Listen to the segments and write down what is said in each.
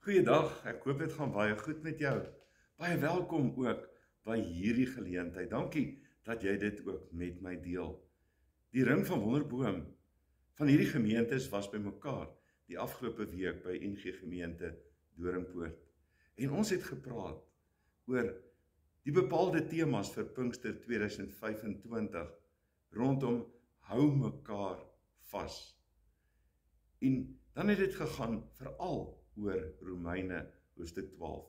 Goeiedag, ek hoop dit gaan baie goed met jou. Baie welkom ook by hierdie geleentheid. Dankie dat jy dit ook met my deel. Die Ring van Wonderboom van hierdie gemeentes was bymekaar die afgelope week by NG Gemeente Doringpoort. En ons het gepraat oor die bepaalde temas vir Pinkster 2025 rondom hou mekaar vas. En dan het dit gegaan veral oor Romeine hoofstuk 12.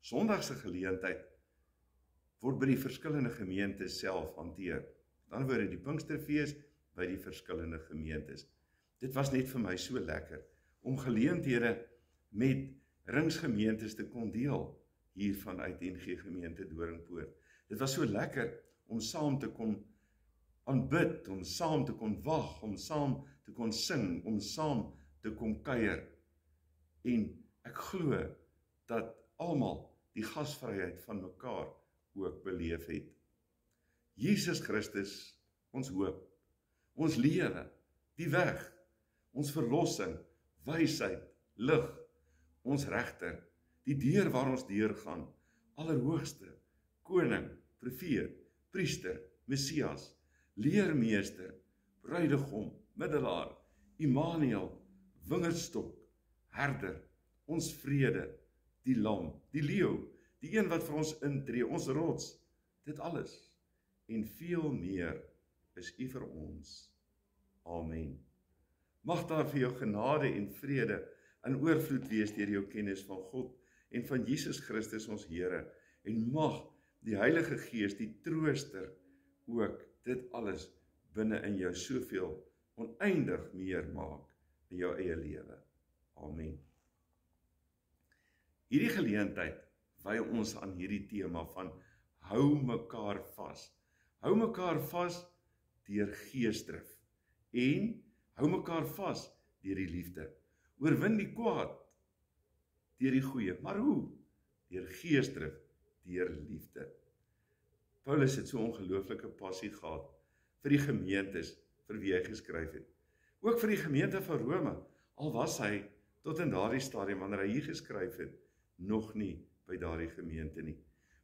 Sondagse geleentheid word by die verskillende gemeentes self hanteer. Dan word die Pinksterfees by die verskillende gemeentes. Dit was net vir my so lekker om geleenthede met ringsgemeentes te kon deel hier vanuit NG Gemeente Doringpoort. Dit was so lekker om saam te kon aanbid, om saam te kon wag, om saam te kon sing, om saam te kon kuier. En ek glo dat almal die gasvryheid van mekaar ook beleef het. Jesus Christus, ons hoop, ons lewe, die weg, ons verlossing, wysheid, lig, ons regter, die deur waar ons deurgaan, allerhoogste, koning, profeet, priester, Messias, leermeester, bruidegom, middelaar, Immanuel, wingerdstok, herder, ons vrede, die lam, die leeu, die een wat vir ons intree, ons rots, dit alles en veel meer is U vir ons. Amen. Mag daar vir jou genade en vrede in oorvloed wees deur jou kennis van God en van Jesus Christus ons Here, en mag die Heilige Gees, die trooster, ook dit alles binne in jou soveel oneindig meer maak in jou eie lewe. Amen. Hierdie geleentheid wy ons aan hierdie tema van hou mekaar vas. Hou mekaar vas deur geesdrif en hou mekaar vas deur die liefde. Oorwin die kwaad deur die goeie. Maar hoe? Deur geesdrif, deur liefde. Paulus het so ongelooflike passie gehad vir die gemeentes vir wie hy geskryf het. Ook vir die gemeente van Rome, al was hy tot in daardie stadium wanneer hy hier geskryf het, nog nie by daardie gemeente nie.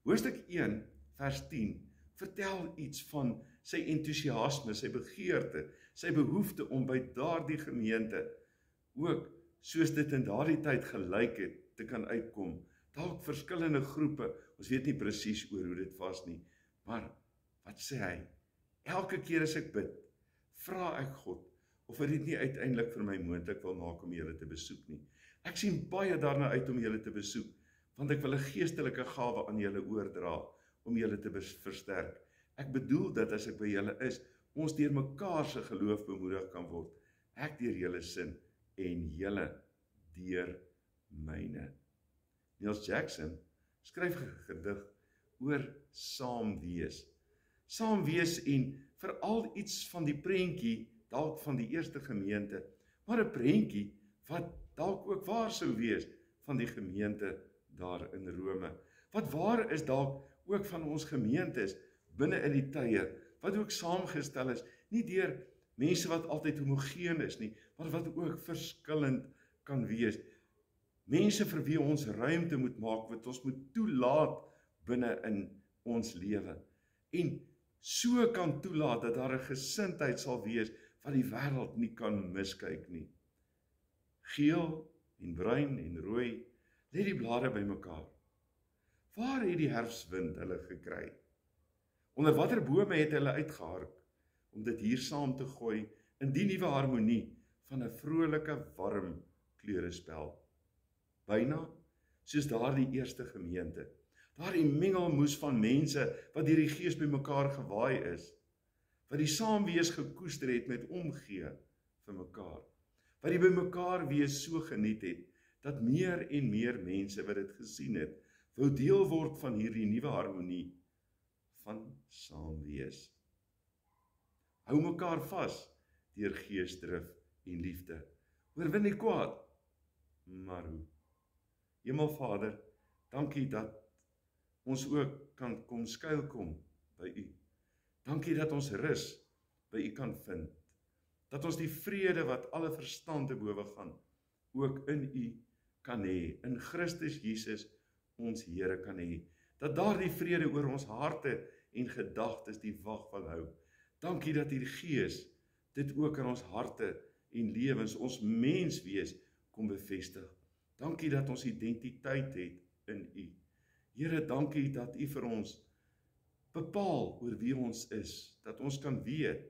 Hoofstuk 1 vers 10 vertel iets van sy entoesiasme, sy begeerte, sy behoefte om by daardie gemeente ook soos dit in daardie tyd gelyk het te kan uitkom. Dalk verskillende groepe, ons weet nie presies oor hoe dit was nie, maar wat sê hy? Elke keer as ek bid, vra ek God of hy dit nie uiteindelik vir my moontlik wil maak om julle te besoek nie. Ek sien baie daarna uit om julle te besoek, want ek wil 'n geestelike gawe aan julle oordra om julle te versterk. Ek bedoel dat as ek by julle is, ons deur mekaar se geloof bemoedig kan word. Ek deur julle sin en julle deur myne. Niels Jackson skryf 'n gedig oor saam wees. Saam wees en veral iets van die prentjie dalk van die eerste gemeente, maar 'n prentjie wat dalk ook waar sou wees van die gemeente daar in Rome. Wat waar is dalk ook van ons gemeentes binne in die tye, wat ook saamgestel is, nie deur mense wat altyd homogeen is nie, maar wat ook verskillend kan wees. Mense vir wie ons ruimte moet maak, wat ons moet toelaat binne in ons lewe. En so kan toelaat dat daar 'n gesindheid sal wees wat die wêreld nie kan miskyk nie. Geel en bruin en rooi, lê die blare bymekaar. Waar het die herfswind hulle gekry? Onder watter bome het hulle uitgehark om dit hier saam te gooi in die nuwe harmonie van 'n vrolike, warm kleurespel? Byna soos daardie eerste gemeente. Daardie mengelmoes van mense wat deur die Gees bymekaar gewaai is, wat die saamwees gekoester het met omgee vir mekaar, wat die bymekaar wees so geniet het, dat meer en meer mense wat dit gesien het, wou deel word van hierdie nuwe harmonie van saamwees. Hou mekaar vas deur geesdrif en liefde. Oorwin die kwaad. Maar hoe? Hemelvader, dankie dat ons ook kan kom skuilkom by U. Dankie dat ons rus by U kan vind. Dat ons die vrede wat alle verstand te bowe gaan, ook in U kan hê, in Christus Jesus ons Here kan hê, dat daardie vrede oor ons harte en gedagtes die wag wil hou. Dankie dat die Gees dit ook in ons harte en lewens, ons menswees kom bevestig. Dankie dat ons identiteit het in U. Here, dankie dat U vir ons bepaal oor wie ons is, dat ons kan weet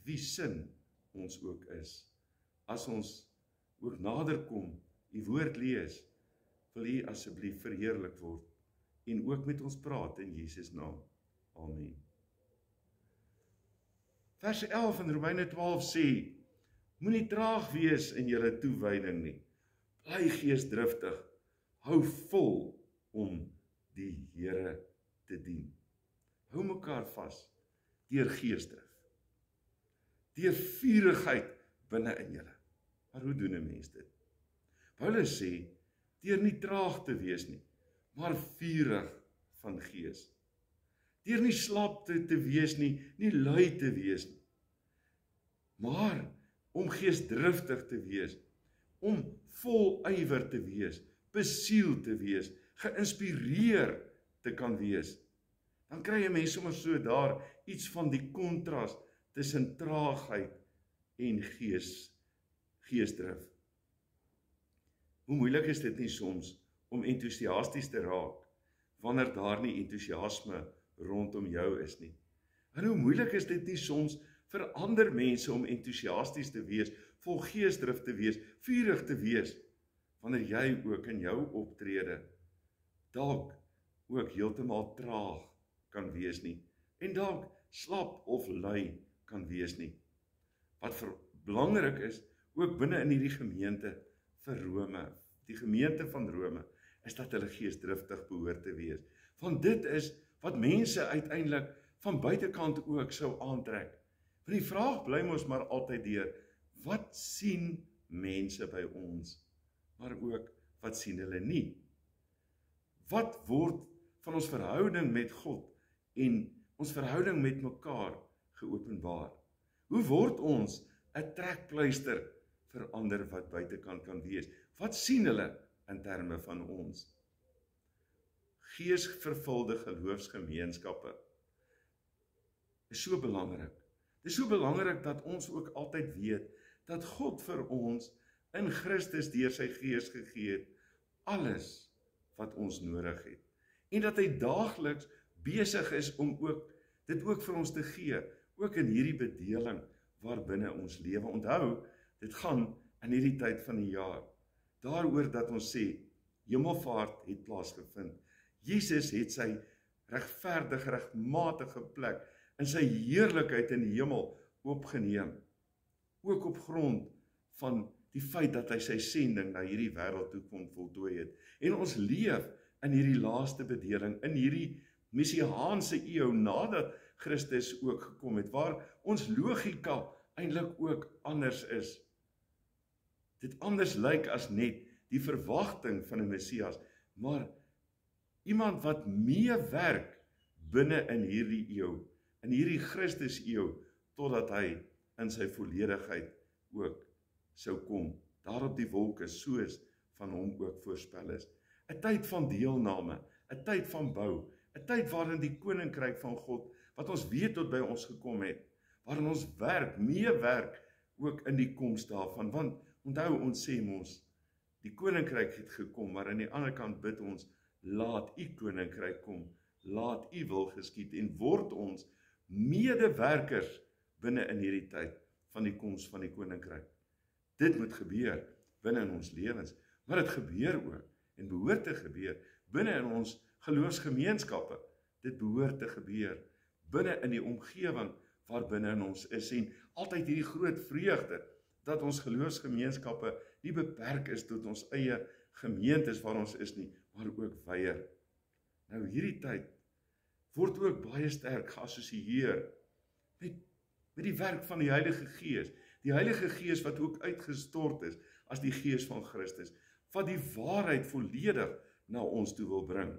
wie sin ons ook is. As ons ook nader kom, U woord lees, wil U asseblief verheerlik word en ook met ons praat in Jesus naam. Amen. Vers 11 in Romeine 12 sê, moenie traag wees in julle toewyding nie. Bly geesdriftig, hou vol om die Here te dien. Hou mekaar vas deur geesdrif, deur vurigheid binne in julle. Maar hoe doen 'n mens dit? Paulus sê, deur nie traag te wees nie, maar vurig van gees. Deur nie slap te wees nie, nie lui te wees nie, maar om geesdriftig te wees, om vol ywer te wees, besiel te wees, geïnspireer te kan wees. Dan kry jy mense sommer so daar iets van die kontras tussen traagheid en geesdrif. Hoe moeilik is dit nie soms om entoesiasties te raak wanneer daar nie entoesiasme rondom jou is nie. En hoe moeilik is dit nie soms vir ander mense om entoesiasties te wees, vol geesdrif te wees, vurig te wees, wanneer jy ook in jou optrede dalk ook heeltemal traag kan wees nie, en dalk slap of lui kan wees nie. Wat belangrik is, ook binne in hierdie gemeente vir Rome, die gemeente van Rome, is dat hulle geesdriftig behoort te wees. Want dit is wat mense uiteindelik van buitekant ook sou aantrek. Want die vraag bly mos maar altyd deur, wat sien mense by ons, maar ook wat sien hulle nie? Wat word van ons verhouding met God en ons verhouding met mekaar geopenbaar? Hoe word ons 'n trekpleister vir ander wat buitekant kan wees? Wat sien hulle in terme van ons? Geesvervulde geloofsgemeenskappe is so belangrik. Dit is so belangrik dat ons ook altyd weet dat God vir ons in Christus deur sy Gees gegee het alles wat ons nodig het. En dat hy daagliks besig is om dit ook vir ons te gee, ook in hierdie bedeling waarbinne ons lewe. Onthou, dit gaan in hierdie tyd van die jaar daaroor dat ons sê, hemelvaart het plaasgevind. Jesus het sy regmatige plek in sy heerlikheid in die hemel opgeneem. Ook op grond van die feit dat hy sy sending na hierdie wêreld toe kon voltooi het. En ons leef in hierdie laaste bedeling, in hierdie messiaanse eeu nadat Christus ook gekom het, waar ons logika eintlik ook anders is. Dit anders lyk as net die verwagting van 'n Messias, maar iemand wat meewerk binne in hierdie eeu, in hierdie Christus eeu, totdat hy in sy volledigheid ook sou kom, daar op die wolke, soos van hom ook voorspel is. 'n Tyd van deelname, 'n tyd van bou, 'n tyd waarin die koninkryk van God, wat ons weet tot by ons gekom het, waarin ons meewerk ook in die koms daarvan, want onthou, ons sê mos, die koninkryk het gekom, maar aan die ander kant bid ons, laat U koninkryk kom, laat U wil geskied, en word ons medewerkers binne in hierdie tyd van die koms van die koninkryk. Dit moet gebeur binne in ons lewens, maar dit gebeur ook, en behoort te gebeur binne in ons geloofsgemeenskappe. Dit behoort te gebeur binne in die omgewing waarbinne in ons is, en altyd hierdie groot vreugde, dat ons geloofsgemeenskappe nie beperk is tot ons eie gemeentes waar ons is nie, maar ook wyer. Nou hierdie tyd word ook baie sterk geassosieer met die werk van die Heilige Gees. Die Heilige Gees wat ook uitgestort is as die Gees van Christus, wat die waarheid volledig na ons toe wil bring.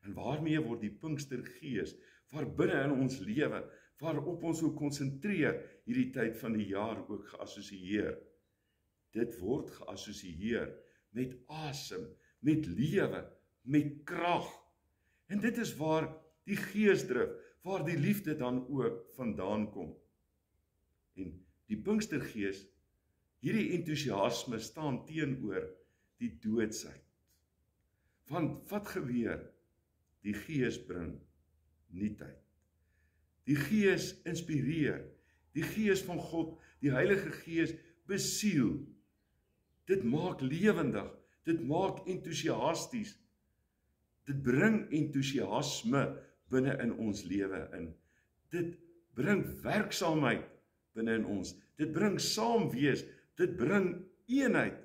En waarmee word die Pinkstergees, waarbinne in ons lewe, waarop ons ook konsentreer, hierdie tyd van die jaar ook geassosieer. Dit word geassosieer met asem, met lewe, met krag. En dit is waar die geesdrif, waar die liefde dan ook vandaan kom. En die Pinkstergees, hierdie entoesiasme staan teenoor die doodsheid. Want wat gebeur? Die Gees bring nuutheid. Die Gees inspireer. Die Gees van God, die Heilige Gees besiel. Dit maak lewendig. Dit maak entoesiasties. Dit bring entoesiasme binne in ons lewe in. Dit bring werksaamheid binne in ons. Dit bring saamwees. Dit bring eenheid.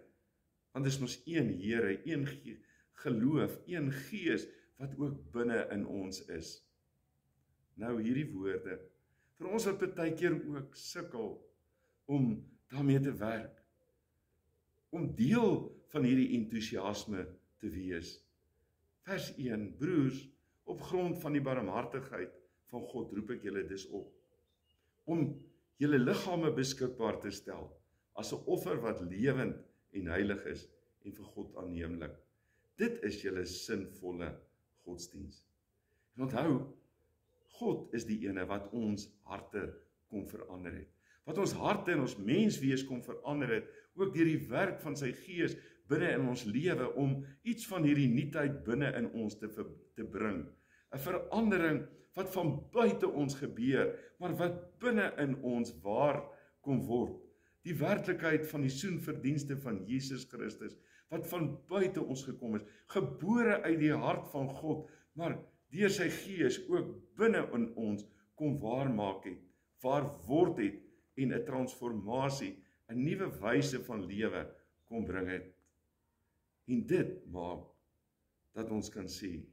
Want dit is mos een Here, een geloof, een Gees wat ook binne in ons is. Nou hierdie woorde, vir ons wat baie keer ook sukkel om daarmee te werk, om deel van hierdie entoesiasme te wees. Vers 1, broers, op grond van die barmhartigheid van God roep ek julle dus op, om julle liggame beskikbaar te stel, as 'n offer wat lewend en heilig is, en vir God aanneemlik. Dit is julle sinvolle godsdiens. En onthou, God is die ene wat ons harte kon verander het. Wat ons harte en ons menswees kon verander het, ook deur die werk van sy Gees binne in ons lewe, om iets van hierdie nuutheid binne in ons te bring. 'n Verandering wat van buite ons gebeur, maar wat binne in ons waar kom word. Die werklikheid van die soenverdienste van Jesus Christus, wat van buite ons gekom is, gebore uit die hart van God, maar deur sy Gees ook binne in ons kom waarmaak het, waar word het, en 'n transformasie, 'n nuwe wyse van lewe kom bring het. En dit maak dat ons kan sê,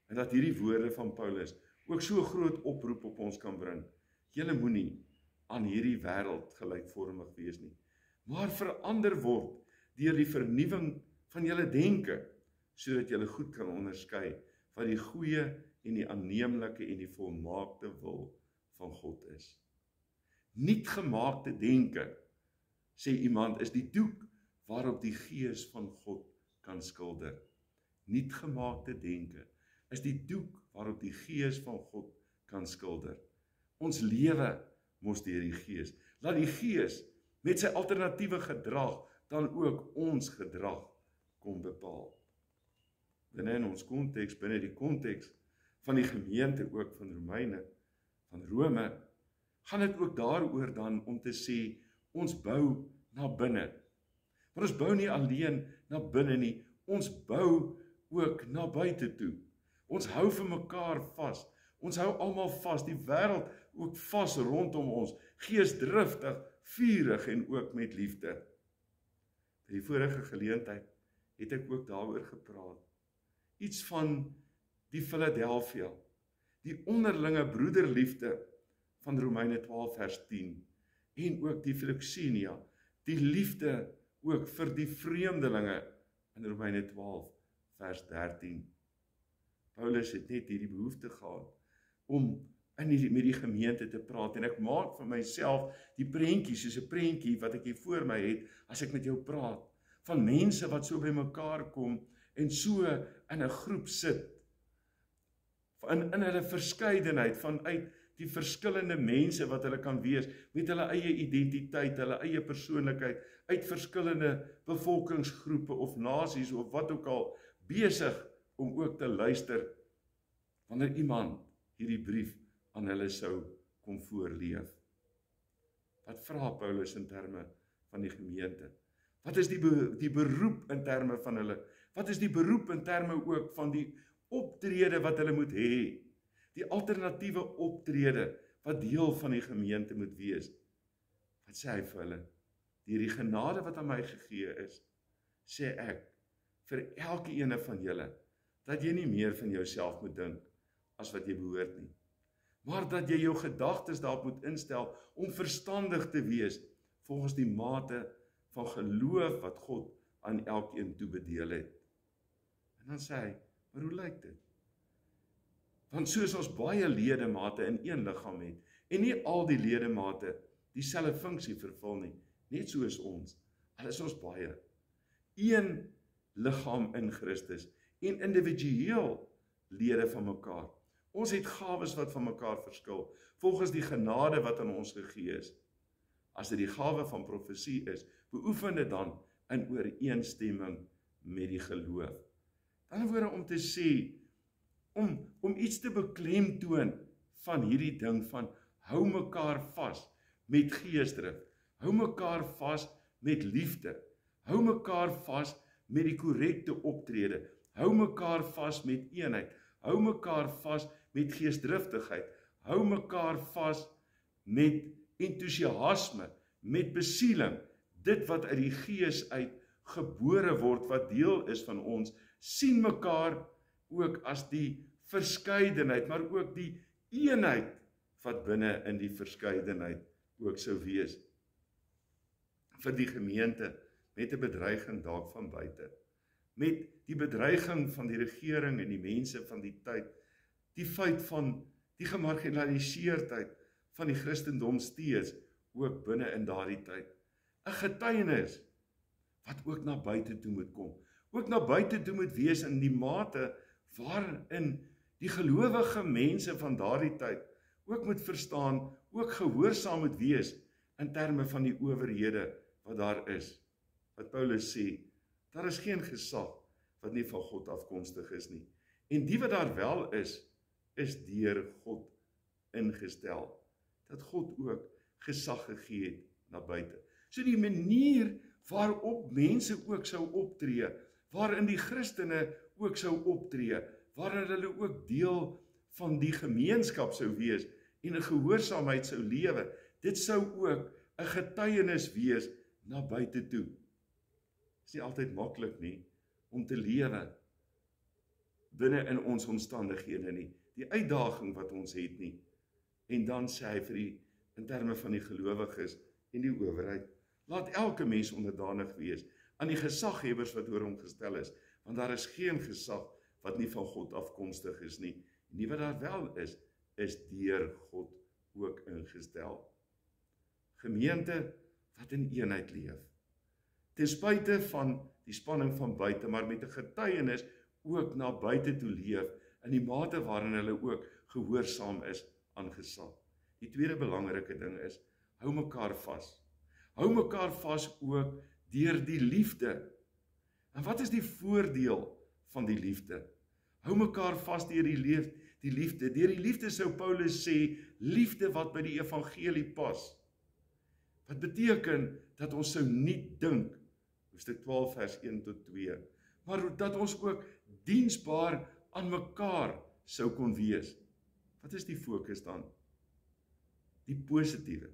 en dat hierdie woorde van Paulus ook so groot oproep op ons kan bring. Julle moenie aan hierdie wêreld gelykvormig wees nie, maar verander word deur die vernuwing van julle denke, sodat julle goed kan onderskei wat die goeie en die aanneemlike en die volmaakte wil van God is. Nuut gemaakte denke, sê iemand, is die doek waarop die Gees van God kan skilder. Nuut gemaakte denke is die doek waarop die Gees van God kan skilder. Ons lewe mos deur die Gees. Laat die Gees met sy alternatiewe gedrag dan ook ons gedrag kom bepaal. Binne in ons konteks, binne die konteks van die gemeente ook van Romeine, van Rome, gaan dit ook daaroor dan om te sê, ons bou na binne. Maar ons bou nie alleen na binne nie, ons bou ook na buite toe. Ons hou vir mekaar vas. Ons hou almal vas, die wêreld ook vas rondom ons, geesdriftig, vurig en ook met liefde. By die vorige geleentheid het ek ook daaroor gepraat. Iets van die Philadelphia, die onderlinge broederliefde van Romeine 12 vers 10, en ook die Philoxenia, die liefde ook vir die vreemdelinge in Romeine 12 vers 13. Paulus het net hierdie behoefte gehad om met die gemeente te praat, en ek maak vir myself die prentjie, soos 'n prentjie wat ek hier voor my het, as ek met jou praat, van mense wat so by mekaar kom, en so in 'n groep sit, in hulle verskeidenheid, vanuit die verskillende mense wat hulle kan wees, met hulle eie identiteit, hulle eie persoonlikheid, uit verskillende bevolkingsgroepe, of nasies, of wat ook al, besig om ook te luister, wanneer iemand hierdie brief aan hulle sou kom voorleef. Wat vra Paulus in terme van die gemeente? Wat is die beroep in terme van hulle? Wat is die beroep in terme ook van die optrede wat hulle moet hê? Die alternatiewe optrede wat deel van die gemeente moet wees. Wat sê hy vir hulle? Deur die genade wat aan my gegee is, sê ek vir elke ene van julle, dat jy nie meer van jouself moet dink as wat jy behoort nie, maar dat jy jou gedagtes daarop moet instel om verstandig te wees volgens die mate van geloof wat God aan elkeen toebedeel het. En dan sê hy, maar hoe lyk dit? Want soos ons baie ledemate in een liggaam het, en nie al die ledemate dieselfde funksie vervul nie, net soos ons, al is ons baie. Een liggaam in Christus en individueel lede van mekaar. Ons het gawes wat van mekaar verskil, volgens die genade wat aan ons gegee is. As dit die gawe van profesie is, beoefen dit dan in ooreenstemming met die geloof. Dan woorde om te sê, om iets te beklemtoon van hierdie ding van hou mekaar vas met geesdrif, hou mekaar vas met liefde, hou mekaar vas met die korrekte optrede, hou mekaar vas met eenheid, hou mekaar vas met geesdriftigheid, hou mekaar vas met entoesiasme, met besieling, dit wat uit die gees uit gebore word, wat deel is van ons, sien mekaar ook as die verskeidenheid, maar ook die eenheid wat binne in die verskeidenheid ook sou wees. Vir die gemeente met 'n bedreiging dalk van buite, met die bedreiging van die regering en die mense van die tyd, die feit van die gemarginaliseerdheid van die Christendom steeds ook binne in daardie tyd. 'n Getuienis wat ook na buite toe moet kom, ook na buite toe moet wees in die mate waarin die gelowige mense van daardie tyd ook moet verstaan, ook gehoorsaam moet wees in terme van die owerhede wat daar is. Wat Paulus sê, daar is geen gesag wat nie van God afkomstig is nie. En die wat daar wel is deur God ingestel. Dat God ook gesag gegee het na buite. So die manier waarop mense ook sou optree, waarin die Christene ook sou optree, waarin hulle ook deel van die gemeenskap sou wees en 'n gehoorsaamheid sou lewe, dit sou ook 'n getuienis wees na buite toe. Dit is nie altyd maklik nie om te lewe binne in ons omstandighede nie, die uitdaging wat ons het nie. En dan sê hy vir die, in terme van die gelowiges en die owerheid, laat elke mens onderdanig wees aan die gesaghebbers wat oor hom gestel is, want daar is geen gesag wat nie van God afkomstig is nie. En die wat daar wel is deur God ook ingestel. Gemeente wat in eenheid leef. Ten spyte van die spanning van buite, maar met 'n getuienis ook na buite toe leef, in die mate waarin hulle ook gehoorsaam is aan gesag. Die tweede belangrike ding is, hou mekaar vas. Hou mekaar vas ook deur die liefde. En wat is die voordeel van die liefde? Hou mekaar vas deur die liefde. Deur die liefde sou Paulus sê, liefde wat by die evangelie pas. Wat beteken dat ons sou nie dink, hoofstuk 12 vers 1 tot 2, maar dat ons ook diensbaar aan mekaar sou kon wees. Wat is die fokus dan? Die positiewe.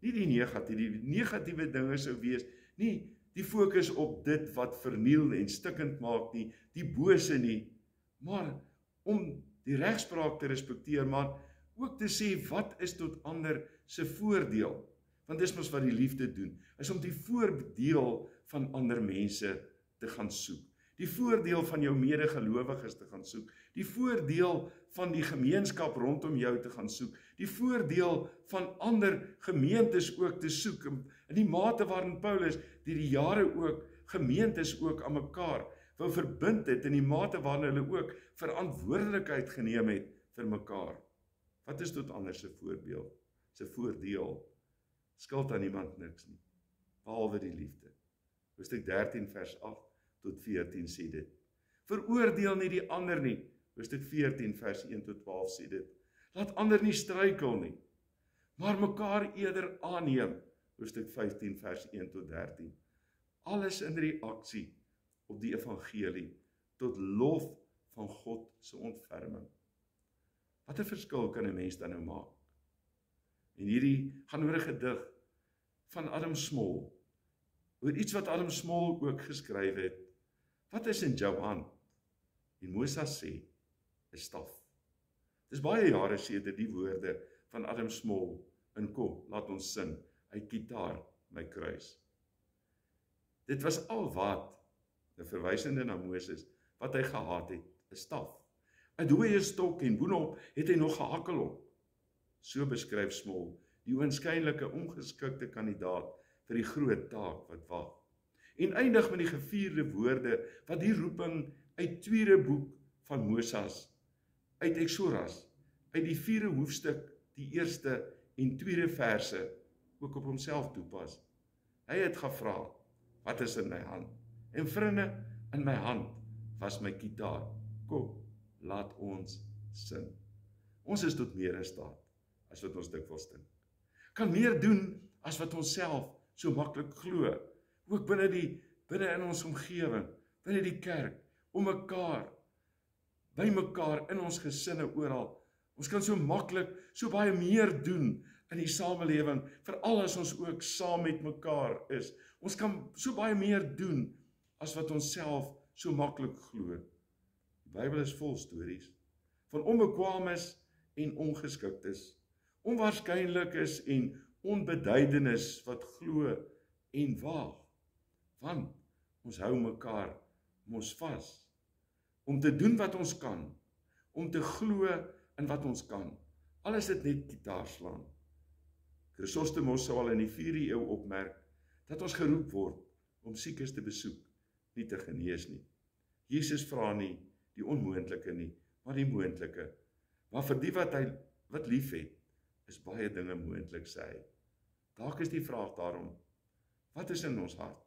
Nie die negatiewe dinge sou wees, nie die fokus op dit wat verniel en stikkend maak nie, die bose nie, maar om die regspraak te respekteer, maar ook te sê wat is tot ander se voordeel. Want dis mos wat die liefde doen, is om die voordeel van ander mense te gaan soek. Die voordeel van jou medegelowiges te gaan soek. Die voordeel van die gemeenskap rondom jou te gaan soek. Die voordeel van ander gemeentes ook te soek. In die mate waarin Paulus die jare ook gemeentes ook aan mekaar wou verbind het, in die mate waarin hulle ook verantwoordelikheid geneem het vir mekaar. Wat is tot ander se voorbeeld? Se voordeel? Skuld aan iemand niks nie, behalwe die liefde. Hoofstuk 13 vers 8 tot 14 sê dit. Veroordeel nie die ander nie. Hoofstuk 14 vers 1 tot 12 sê dit. Laat ander nie struikel nie, maar mekaar eerder aanneem. Hoofstuk 15 vers 1 tot 13. Alles in reaksie op die evangelie tot lof van God se ontferming. Wat 'n verskil kan 'n mens dan nou maak? En hierdie gaan oor 'n gedig van Adam Small, oor iets wat Adam Small ook geskryf het. Wat is in jou hand? En Moses sê, 'n staf. Dis baie jare sedert die woorde van Adam Small in kom, laat ons sing, uit gitaar, my kruis. Dit was al wat, verwysende na Moses, wat hy gehad het, 'n staf. 'n dooie stok en boonop het hy nog gehakkel op. So beskryf Small die oënskynlike ongeskikte kandidaat vir die groot taak wat wag. En eindig met die gevierde woorde, wat die roeping uit tweede boek van Moses, uit Exodus, uit die 4de hoofstuk, die eerste en tweede verse, ook op homself toepas. Hy het gevra, wat is in my hand? En vriende, in my hand was my kitaar. Kom, laat ons sing. Ons is tot meer in staat, as wat ons dikwels dink. Kan meer doen, as wat ons self so maklik glo. Ook binne in ons omgewing, binne die kerk, om mekaar, by mekaar, in ons gesinne oral. Ons kan so maklik, so baie meer doen in die samelewing, veral as ons ook saam met mekaar is. Ons kan so baie meer doen, as wat ons self so maklik glo. Die Bybel is vol stories, van onbekwaames en ongeskiktes, onwaarskynlikes en onbeduidenis wat glo en waag. Want ons hou mekaar mos vas, om te doen wat ons kan, om te glo in wat ons kan, al is dit net gitaar slaan. Chrysostomos sou al in die 4de eeu opmerk, dat ons geroep word, om siekes te besoek, nie te genees nie. Jesus vra nie die onmoontlike nie, maar die moontlike. Maar vir die wat lief het, is baie dinge moontlik, sê hy. Dalk is die vraag daarom, wat is in ons hart?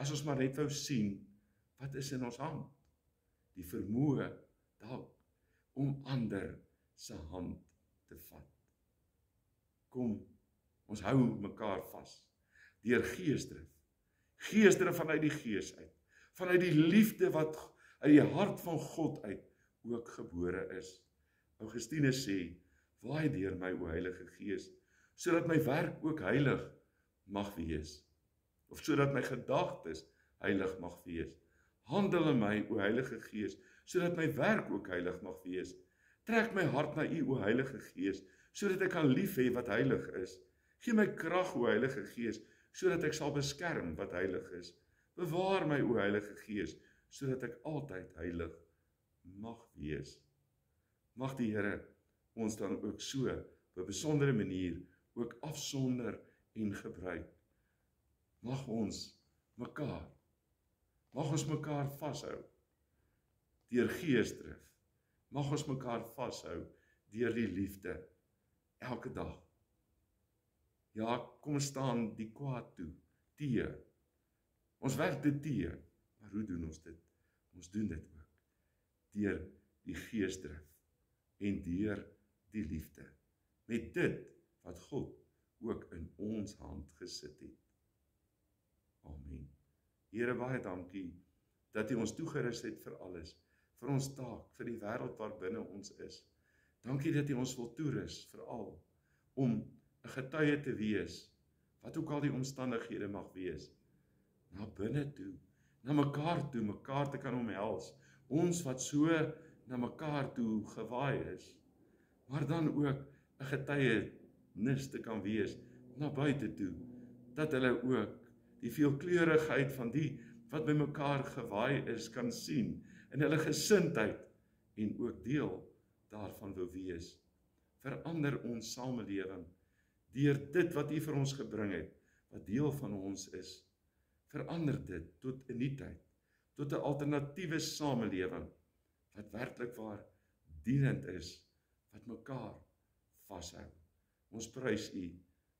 As ons maar net wou sien, wat is in ons hand? Die vermoë dalk om ander se hand te vat. Kom, ons hou mekaar vas, deur geesdrif. Geesdrif vanuit die gees uit, vanuit die liefde wat uit die hart van God uit ook gebore is. Augustinus sê, waai deur my, o Heilige Gees, sodat my werk ook heilig mag wees, of sodat my gedagtes heilig mag wees. Handel in my, o Heilige Gees, sodat my werk ook heilig mag wees. Trek my hart na U, o Heilige Gees, sodat ek kan lief hê wat heilig is. Gee my krag, o Heilige Gees, sodat ek sal beskerm wat heilig is. Bewaar my, o Heilige Gees, sodat ek altyd heilig mag wees. Mag die Here ons dan ook so op 'n besondere manier ook afsonder en gebruik. Mag ons mekaar vashou deur geesdrif. Mag ons mekaar vashou deur die liefde elke dag. Ja, kom ons staan die kwaad toe, teë. Ons werk dit teë, maar hoe doen ons dit? Ons doen dit ook deur die geesdrif en deur die liefde, met dit wat God ook in ons hand gesit het. Amen. Here, baie dankie dat U ons toegerus het vir alles, vir ons taak, vir die wêreld waarbinne ons is. Dankie dat U ons wil toerus, veral om 'n getuie te wees, wat ook al die omstandighede mag wees, na binne toe, na mekaar toe, mekaar te kan omhels, ons wat so na mekaar toe gewaai is, maar dan ook 'n getuienis te kan wees, na buite toe, dat hulle ook die veelkleurigheid van die wat by mekaar gewaai is, kan sien, in hulle gesindheid, en ook deel daarvan wil wees. Verander ons samelewing, deur dit wat U vir ons gebring het, wat deel van ons is. Verander dit tot 'n nuutheid, tot 'n alternatiewe samelewing, wat werklik waar dienend is, wat mekaar vashou. Ons prys U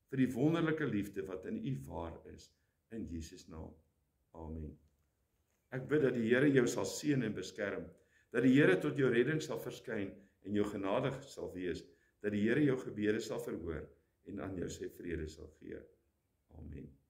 vir die wonderlike liefde wat in U waar is, in Jesus naam. Amen. Ek bid dat die Here jou sal seën en beskerm, dat die Here tot jou redding sal verskyn en jou genadig sal wees, dat die Here jou gebede sal verhoor en aan jou sy vrede sal gee. Amen.